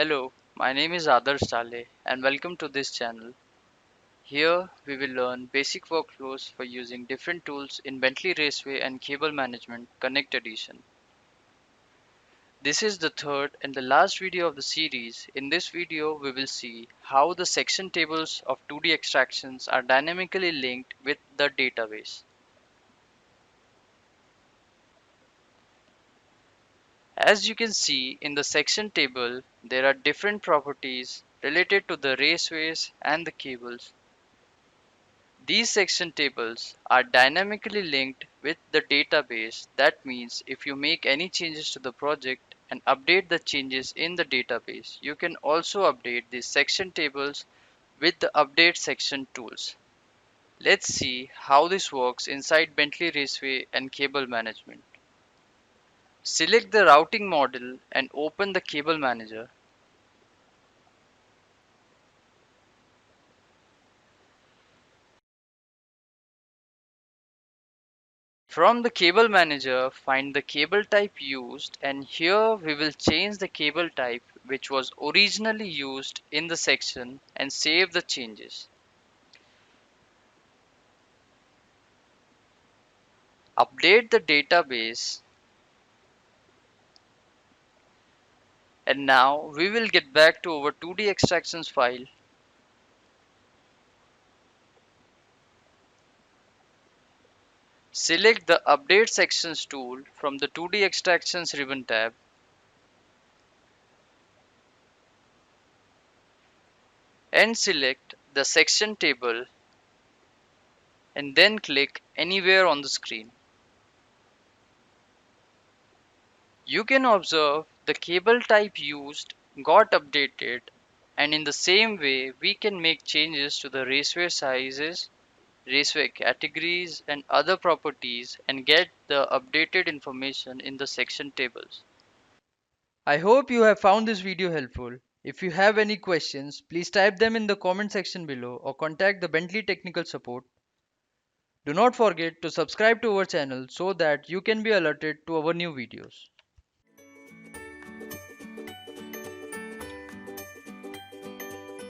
Hello, my name is Adarsh Saleh and welcome to this channel. Here we will learn basic workflows for using different tools in Bentley Raceway and Cable Management Connect Edition. This is the third and the last video of the series. In this video we will see how the section tables of 2D extractions are dynamically linked with the database. As you can see in the section table, there are different properties related to the raceways and the cables. These section tables are dynamically linked with the database. That means if you make any changes to the project and update the changes in the database, you can also update these section tables with the update section tools. Let's see how this works inside Bentley Raceway and Cable Management. Select the routing model and open the Cable Manager. From the cable manager, find the cable type used, and here we will change the cable type which was originally used in the section and save the changes. Update the database, and now we will get back to our 2D extractions file. Select the update sections tool from the 2D extractions ribbon tab and select the section table and then click anywhere on the screen. You can observe the cable type used got updated, and in the same way we can make changes to the raceway sizes, raceway categories and other properties and get the updated information in the section tables. I hope you have found this video helpful. If you have any questions, please type them in the comment section below or contact the Bentley technical support. Do not forget to subscribe to our channel so that you can be alerted to our new videos.